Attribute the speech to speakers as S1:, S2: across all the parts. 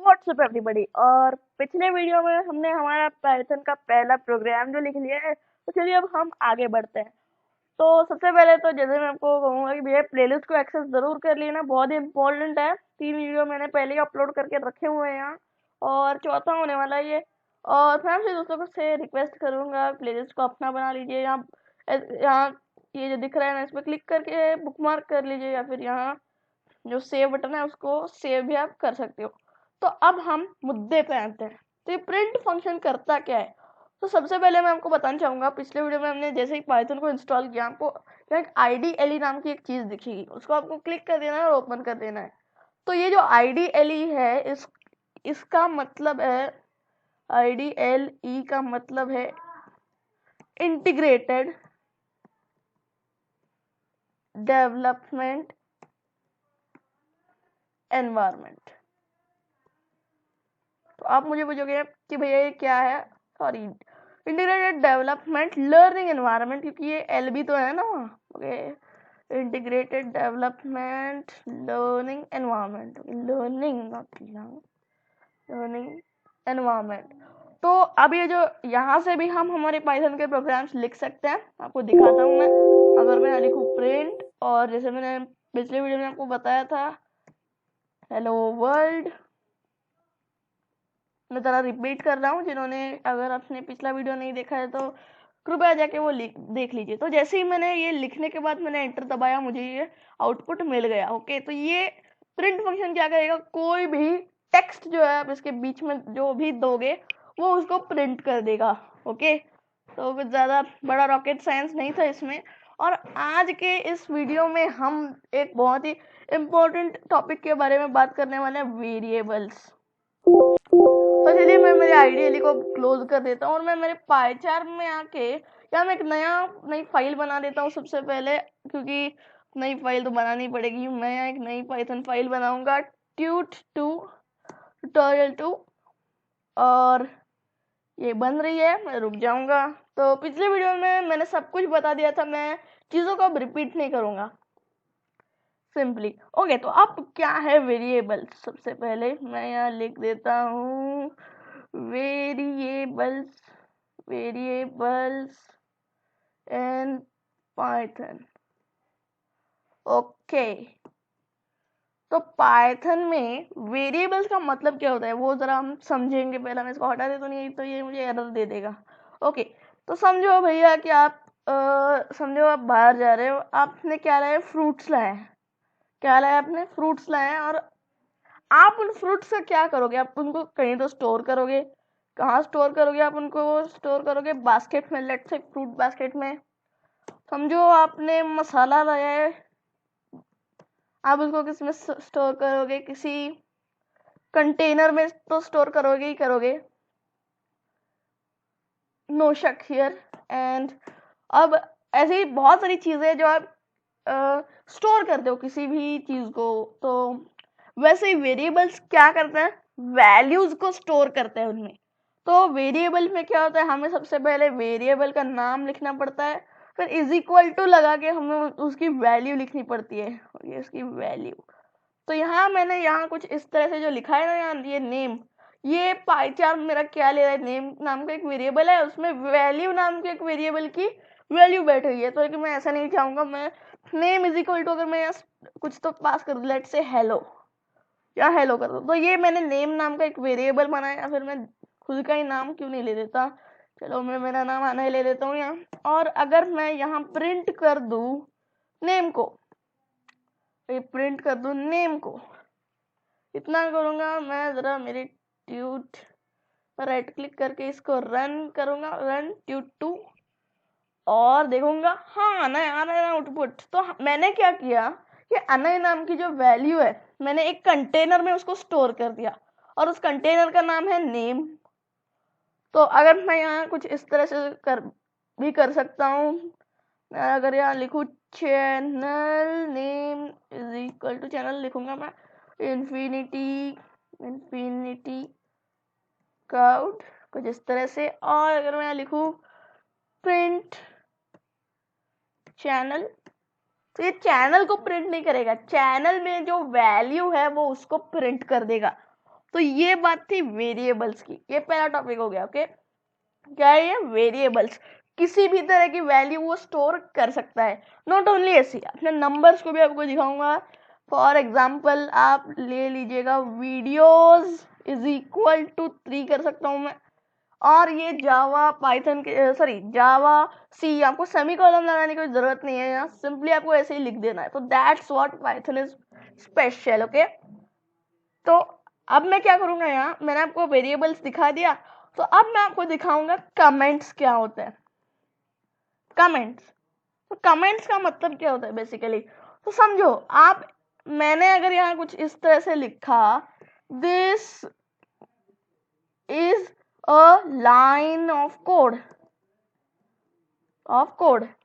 S1: WhatsApp everybody. और पिछले video में हमने हमारा पाइथन का पहला प्रोग्राम जो लिख लिया है, तो चलिए अब हम आगे बढ़ते हैं। तो सबसे पहले तो जैसे मैं आपको कहूँगा कि भैया प्लेलिस्ट को एक्सेस जरूर कर लेना, बहुत ही इंपॉर्टेंट है। 3 वीडियो मैंने पहले ही अपलोड करके रखे हुए हैं यहाँ, और चौथा होने वाला है ये। और मैं आपसे दोस्तों से रिक्वेस्ट करूँगा, प्लेलिस्ट को अपना बना लीजिए। यहाँ यहाँ ये जो दिख रहा है ना, इस पर क्लिक करके बुकमार्क कर लीजिए, या फिर यहाँ जो सेव बटन है उसको सेव भी आप कर सकते हो। तो अब हम मुद्दे पे आते हैं। तो ये प्रिंट फंक्शन करता क्या है? तो सबसे पहले मैं आपको बताना चाहूंगा, पिछले वीडियो में हमने जैसे ही पाइथन को इंस्टॉल किया, आपको एक IDLE नाम की एक चीज दिखेगी, उसको आपको क्लिक कर देना है और ओपन कर देना है। तो ये जो IDLE है, इसका मतलब है, IDLE का मतलब है इंटीग्रेटेड डेवलपमेंट एनवायरनमेंट। तो आप मुझे पूछोगे कि भैया ये क्या है? Sorry, integrated development learning environment, क्योंकि ये LB तो है ना। Okay, integrated development learning environment, learning environment. तो अब ये जो यहाँ से भी हम हमारे पाइथन के प्रोग्राम्स लिख सकते हैं। आपको दिखाता हूँ मैं। अगर मैं लिखूँ प्रिंट, और जैसे मैंने पिछले वीडियो में आपको बताया था, हेलो वर्ल्ड, मैं जरा रिपीट कर रहा हूँ। जिन्होंने, अगर आपने पिछला वीडियो नहीं देखा है तो कृपया जाके वो देख लीजिए। तो जैसे ही मैंने ये लिखने के बाद मैंने एंटर दबाया, मुझे ये आउटपुट मिल गया। ओके, तो ये प्रिंट फंक्शन क्या करेगा, कोई भी टेक्स्ट जो है आप इसके बीच में जो भी दोगे वो उसको प्रिंट कर देगा। ओके, तो कुछ ज़्यादा बड़ा रॉकेट साइंस नहीं था इसमें। और आज के इस वीडियो में हम एक बहुत ही इम्पोर्टेंट टॉपिक के बारे में बात करने वाले हैं, वेरिएबल्स। तो चलिए मैं मेरे IDLE को क्लोज कर देता हूँ, और मैं मेरे पाइचार्म में आके या मैं एक नई फाइल बना देता हूँ सबसे पहले, क्योंकि नई फाइल तो बनानी पड़ेगी। मैं यहाँ एक नई पाइथन फाइल बनाऊंगा, tut2 tutorial2, और ये बन रही है। मैं रुक जाऊंगा। तो पिछले वीडियो में मैंने सब कुछ बता दिया था, मैं चीज़ों को अब रिपीट नहीं करूंगा सिंपली। ओके, तो अब क्या है वेरिएबल्स? सबसे पहले मैं यहाँ लिख देता हूँ वेरिएबल्स इन पाइथन। ओके, तो पाइथन में वेरिएबल्स का मतलब क्या होता है वो जरा हम समझेंगे। पहले मैं इसको हटा देता, नहीं तो ये मुझे एरर दे देगा। ओके, तो समझो भैया कि आप समझो आप बाहर जा रहे हो, आपने क्या लाया, फ्रूट्स लाए हैं। क्या लाया आपने? फ्रूट्स लाए हैं। और आप उन फ्रूट्स का क्या करोगे? आप उनको कहीं तो स्टोर करोगे। कहाँ स्टोर करोगे? आप उनको स्टोर करोगे बास्केट में, लेट्स से फ्रूट बास्केट में। समझो आपने मसाला लाया है, आप उसको किस में स्टोर करोगे? किसी कंटेनर में तो स्टोर करोगे ही करोगे, नो शक हियर। एंड अब ऐसी बहुत सारी चीजें जो आप स्टोर करते हो किसी भी चीज को, तो वैसे ही वेरिएबल्स क्या करते हैं, वैल्यूज को स्टोर करते हैं उनमें। तो वेरिएबल में क्या होता है, हमें सबसे पहले वेरिएबल का नाम लिखना पड़ता है, फिर इज इक्वल टू लगा के हमें उसकी वैल्यू लिखनी पड़ती है, ये उसकी वैल्यू। तो यहाँ मैंने यहाँ कुछ इस तरह से जो लिखा है ना, यहाँ ये नेम, ये पाइचार्म मेरा क्या ले रहा है, नेम नाम का एक वेरिएबल है, उसमें वैल्यू नाम के एक वेरिएबल की वैल्यू बैठ गई है। तो लेकिन मैं ऐसा नहीं चाहूंगा। मैं नेम इज इक्वल टू, अगर मैं यहाँ कुछ तो पास कर दूँ, लेट से हेलो, या हेलो कर दो, तो ये मैंने नेम नाम का एक वेरिएबल बनाया। फिर मैं खुद का ही नाम क्यों नहीं ले देता, चलो मैं मेरा नाम आना ही ले लेता हूँ यहाँ। और अगर मैं यहाँ प्रिंट कर दूँ नेम को, प्रिंट कर दूँ नेम को, इतना करूँगा मैं। ज़रा मेरे ट्यूट पर राइट क्लिक करके इसको रन करूँगा, रन ट्यूट2, और देखूंगा हाँ आना है आउटपुट। तो मैंने क्या किया कि अनय नाम की जो वैल्यू है, मैंने एक कंटेनर में उसको स्टोर कर दिया, और उस कंटेनर का नाम है नेम। तो अगर मैं यहाँ कुछ इस तरह से कर सकता हूँ। अगर यहाँ लिखूँ channel name is equal to, channel लिखूंगा मैं इन्फिनिटी काउट, कुछ इस तरह से। और अगर मैं यहाँ लिखूँ प्रिंट चैनल, तो ये चैनल को प्रिंट नहीं करेगा, चैनल में जो वैल्यू है वो उसको प्रिंट कर देगा। तो ये बात थी वेरिएबल्स की, ये पहला टॉपिक हो गया। ओके, क्या है ये? वेरिएबल्स, किसी भी तरह की वैल्यू वो स्टोर कर सकता है। नॉट ओनली ऐसी, अपने नंबर्स को भी आपको दिखाऊंगा। फॉर एग्जाम्पल आप ले लीजिएगा वीडियोज इज इक्वल टू 3 कर सकता हूँ मैं, और ये जावा पाइथन के सॉरी जावा सी, आपको सेमीकोलन लगाने की जरूरत नहीं है, यहाँ सिंपली आपको ऐसे ही लिख देना है। तो that's what Python is special. Okay, तो अब मैं क्या करूंगा, यहाँ मैंने आपको वेरिएबल्स दिखा दिया, तो अब मैं आपको दिखाऊंगा कमेंट्स क्या होते हैं। कमेंट्स, तो कमेंट्स का मतलब क्या होता है बेसिकली, तो समझो आप, मैंने अगर यहाँ कुछ इस तरह से लिखा, this is a line of code,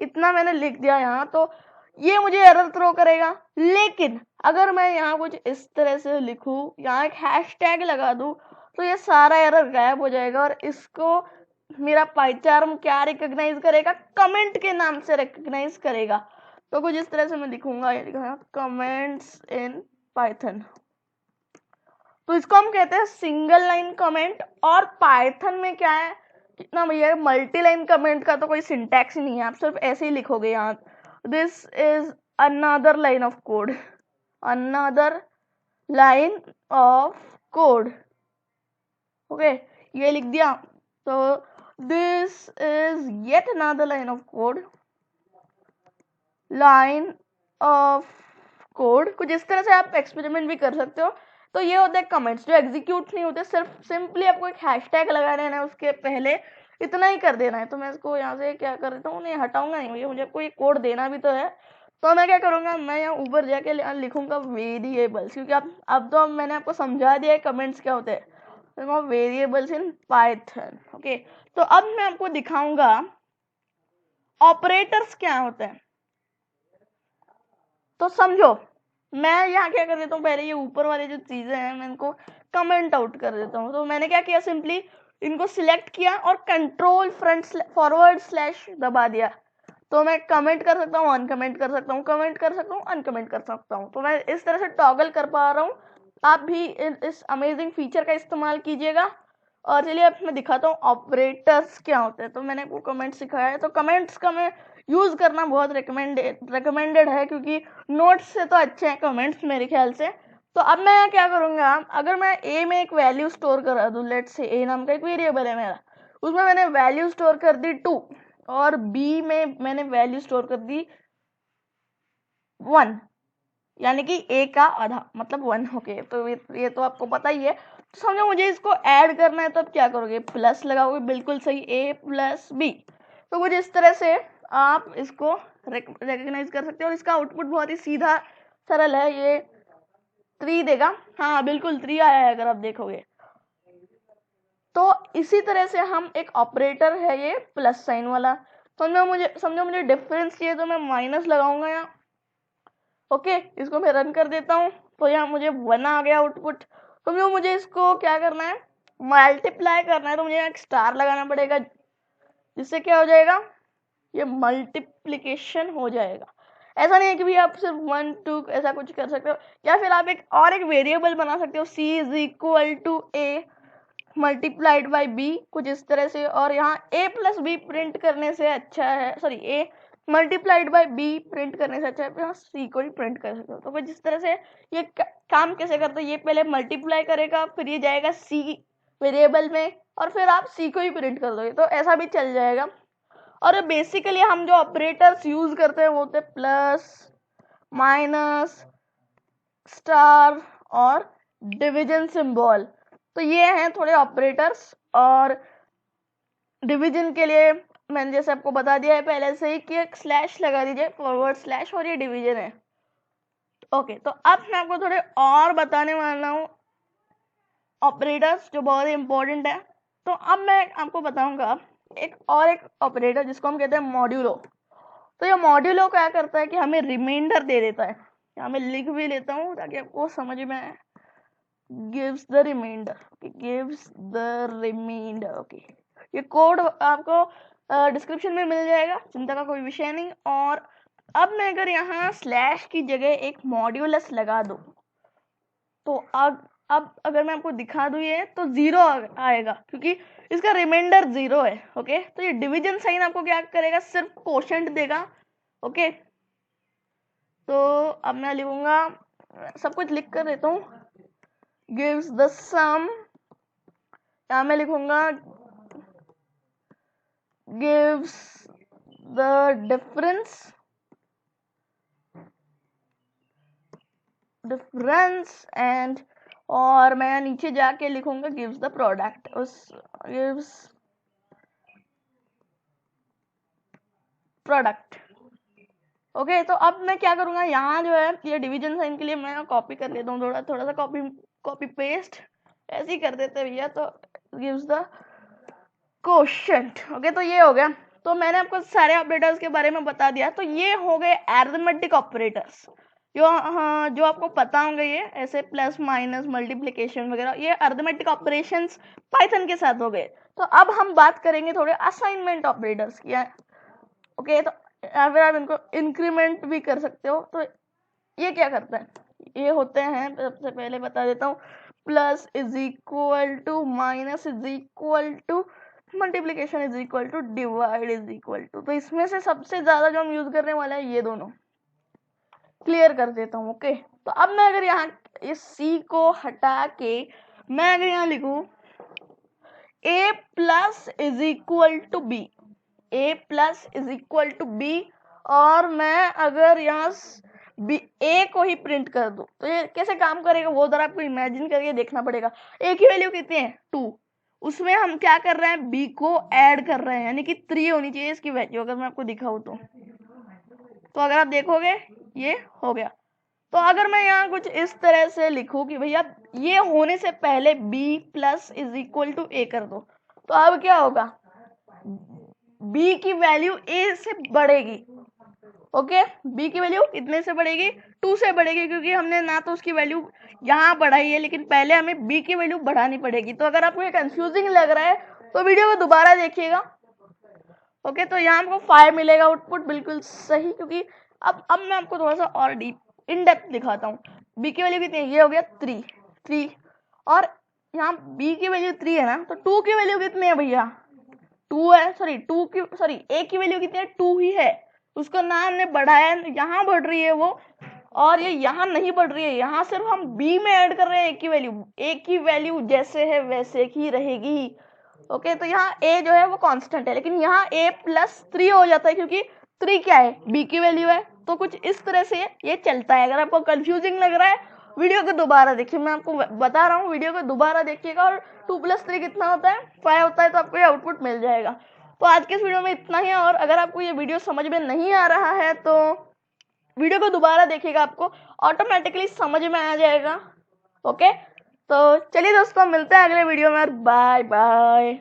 S1: इतना मैंने लिख दिया यहाँ, तो ये मुझे एरर थ्रो करेगा। लेकिन अगर मैं यहाँ कुछ इस तरह से लिखूं, यहाँ एक हैशटैग लगा दूं, तो ये सारा एरर गायब हो जाएगा, और इसको मेरा पाइचार्म क्या रिकॉग्नाइज करेगा? कमेंट के नाम से रिकॉग्नाइज करेगा। तो कुछ इस तरह से मैं लिखूंगा, ये लिखा कमेंट्स इन पाइथन, तो इसको हम कहते हैं सिंगल लाइन कमेंट। और पाइथन में क्या है, कितना भैया, मल्टी लाइन कमेंट का तो कोई सिंटैक्स ही नहीं है, आप सिर्फ ऐसे ही लिखोगे यहाँ, this is another line of code, another line of code. Okay, ये लिख दिया, तो this is yet another line of code, line of code. कुछ इस तरह से आप एक्सपेरिमेंट भी कर सकते हो। तो ये होते हैं कमेंट्स जो एग्जीक्यूट नहीं होते, सिर्फ सिंपली आपको एक हैशटैग लगा देना है उसके पहले, इतना ही कर देना है। तो मैं इसको यहाँ से क्या कर देता हूँ, नहीं हटाऊंगा नहीं, मुझे कोई कोड देना भी तो है। तो मैं क्या करूँगा, मैं यहाँ ऊपर जाके लिखूंगा वेरिएबल्स, क्योंकि अब तो मैंने आपको समझा दिया है कमेंट्स क्या होते हैं, तो वेरिएबल्स इन पाइथन। ओके, तो अब मैं आपको दिखाऊंगा ऑपरेटर्स क्या होते हैं। तो समझो, मैं यहाँ क्या कर देता हूँ, पहले ये ऊपर वाले जो चीजें हैं मैं इनको कमेंट आउट कर देता हूँ। तो मैंने क्या किया, सिंपली इनको सिलेक्ट किया और कंट्रोल फ्रंट फॉरवर्ड स्लैश दबा दिया। तो मैं कमेंट कर सकता हूँ, अनकमेंट कर सकता हूँ, कमेंट कर सकता हूँ, अनकमेंट कर सकता हूँ। तो मैं इस तरह से टॉगल कर पा रहा हूँ। आप भी इस अमेजिंग फीचर का इस्तेमाल कीजिएगा। और चलिए अब मैं दिखाता हूँ ऑपरेटर्स क्या होते हैं। तो मैंने वो कमेंट सिखाया है, तो कमेंट्स का मैं यूज करना बहुत रिकमेंडेड है, क्योंकि नोट्स से तो अच्छे हैं कमेंट्स मेरे ख्याल से। तो अब मैं क्या करूंगा, अगर मैं ए में एक वैल्यू स्टोर करा दूं, लेट्स से ए नाम का एक वेरिएबल है मेरा, उसमें मैंने वैल्यू स्टोर कर दी 2, और बी में मैंने वैल्यू स्टोर कर दी 1, यानी कि ए का आधा मतलब 1। ओके, तो ये तो आपको पता ही है। तो समझो मुझे इसको ऐड करना है, तो अब क्या करोगे, प्लस लगाओगे, बिल्कुल सही, ए प्लस बी। तो कुछ इस तरह से आप इसको रिकग्नाइज कर सकते हो। और इसका आउटपुट बहुत ही सीधा सरल है, ये 3 देगा। हाँ बिल्कुल 3 आया है अगर आप देखोगे। तो इसी तरह से हम एक ऑपरेटर है ये प्लस साइन वाला। समझो मुझे डिफरेंस चाहिए, तो मैं माइनस लगाऊंगा यहाँ। ओके, इसको मैं रन कर देता हूँ, तो यहाँ मुझे 1 आ गया आउटपुट। तो मुझे इसको क्या करना है, मल्टीप्लाई करना है, तो मुझे एक स्टार लगाना पड़ेगा, जिससे क्या हो जाएगा, ये मल्टीप्लिकेशन हो जाएगा। ऐसा नहीं है कि भी आप सिर्फ 1 2 ऐसा कुछ कर सकते हो, या फिर आप एक वेरिएबल बना सकते हो, c is equal to A multiplied by B, कुछ इस तरह से। और यहाँ a प्लस बी प्रिंट करने से अच्छा है, sorry a multiplied by B print करने से अच्छा है, यहाँ c को ही प्रिंट कर सकते हो। तो जिस तरह से ये काम कैसे करते हैं, ये पहले मल्टीप्लाई करेगा, फिर ये जाएगा c वेरिएबल में, और फिर आप c को ही प्रिंट कर दोगे, तो ऐसा भी चल जाएगा। और बेसिकली हम जो ऑपरेटर्स यूज करते हैं वो होते हैं प्लस, माइनस, स्टार और डिवीजन सिंबल। तो ये हैं थोड़े ऑपरेटर्स। और डिवीजन के लिए मैंने जैसे आपको बता दिया है पहले से ही कि एक स्लैश लगा दीजिए, फॉरवर्ड स्लैश, और ये डिवीजन है। ओके, तो अब मैं आपको थोड़े और बताने वाला हूँ ऑपरेटर्स जो बहुत ही इंपॉर्टेंट है। तो अब मैं आपको बताऊंगा एक ऑपरेटर जिसको हम कहते हैं मॉड्यूलो। तो ये मॉड्यूलो क्या करता है कि हमें रिमाइंडर दे देता है। यहाँ मैं लिख भी लेता हूँ ताकि आपको समझ में आए, gives the reminder, gives the reminder. Okay, ये कोड आपको डिस्क्रिप्शन में मिल जाएगा, चिंता का कोई विषय नहीं। और अब मैं अगर यहाँ स्लैश की जगह एक मॉड्यूलस लगा दूँ, तो अब अब अगर मैं आपको दिखा दूँ ये तो 0 आएगा क्योंकि इसका रिमाइंडर 0 है। ओके, तो ये डिवीजन साइन आपको क्या करेगा, सिर्फ कोशेंट देगा। ओके, तो अब मैं लिखूंगा, सब कुछ लिख कर देता हूँ, गिव्स द सम, यहाँ मैं लिखूंगा गिव्स द डिफरेंस एंड, और मैं नीचे जाके लिखूंगा गिव्स द प्रोडक्ट, उस गिव्स प्रोडक्ट। ओके, तो अब मैं क्या करूंगा, यहाँ जो है ये डिवीजन साइन के लिए मैं कॉपी कर लेता हूँ, थोड़ा सा कॉपी पेस्ट ऐसे ही कर देते हैं भैया, तो गिव्स द कोशेंट। ओके, तो ये हो गया। तो मैंने आपको सारे ऑपरेटर्स के बारे में बता दिया। तो ये हो गए अरिथमेटिक ऑपरेटर्स, जो आपको पता होंगे, ये ऐसे प्लस माइनस मल्टीप्लिकेशन वगैरह, ये अरिथमेटिक ऑपरेशंस पाइथन के साथ हो गए। तो अब हम बात करेंगे थोड़े असाइनमेंट ऑपरेटर्स की। ओके, तो या फिर आप इनको इंक्रीमेंट भी कर सकते हो। तो ये क्या करता है, ये होते हैं, सबसे पहले बता देता हूँ, plus is equal to, minus is equal to, multiplication is equal to, divide is equal to. तो इसमें से सबसे ज्यादा जो हम यूज करने वाले हैं ये दोनों, क्लियर कर देता हूँ। ओके, तो अब मैं अगर यहाँ इस सी को हटा के मैं अगर यहाँ लिखूं a plus is equal to B, a plus is equal to B, और मैं अगर यहाँ a को ही प्रिंट कर दूं तो ये कैसे काम करेगा वो जरा आपको इमेजिन करके देखना पड़ेगा। a की वैल्यू कितनी है, 2, उसमें हम क्या कर रहे हैं, b को ऐड कर रहे हैं, यानी कि 3 होनी चाहिए इसकी वैल्यू। अगर मैं आपको दिखाऊं तो अगर आप देखोगे ये हो गया। तो अगर मैं यहाँ कुछ इस तरह से लिखूं कि भैया ये होने से पहले b plus is equal to a कर दो, तो अब क्या होगा, b की वैल्यू a से बढ़ेगी। ओके, b की वैल्यू कितने से बढ़ेगी, 2 से बढ़ेगी, क्योंकि हमने ना तो उसकी वैल्यू यहाँ बढ़ाई है, लेकिन पहले हमें b की वैल्यू बढ़ानी पड़ेगी। तो अगर आपको ये कंफ्यूजिंग लग रहा है तो वीडियो को दोबारा देखिएगा। ओके, तो यहाँ आपको 5 मिलेगा आउटपुट, बिल्कुल सही। क्योंकि अब मैं आपको थोड़ा सा और डीप इन डेप्थ दिखाता हूँ। b की वैल्यू कितनी है, ये हो गया 3, और यहाँ b की वैल्यू 3 है ना, तो 2 की वैल्यू कितनी है भैया, 2 है, a की वैल्यू कितनी है, 2 ही है। उसका नाम हमने बढ़ाया, यहाँ बढ़ रही है वो, और ये यहाँ नहीं बढ़ रही है, यहाँ सिर्फ हम b में ऐड कर रहे हैं a की वैल्यू जैसे है वैसे ही रहेगी। ओके, तो यहाँ a जो है वो कांस्टेंट है, लेकिन यहाँ a प्लस 3 हो जाता है, क्योंकि 3 क्या है, b की वैल्यू है। तो कुछ इस तरह से ये चलता है। अगर आपको कंफ्यूजिंग लग रहा है वीडियो को दोबारा देखिए, मैं आपको बता रहा हूँ, वीडियो को दोबारा देखिएगा। और 2 + 3 कितना होता है, 5 होता है, तो आपको ये आउटपुट मिल जाएगा। तो आज के इस वीडियो में इतना ही, और अगर आपको ये वीडियो समझ में नहीं आ रहा है तो वीडियो को दोबारा देखिएगा, आपको ऑटोमेटिकली समझ में आ जाएगा। ओके, तो चलिए दोस्तों, मिलते हैं अगले वीडियो में, बाय बाय।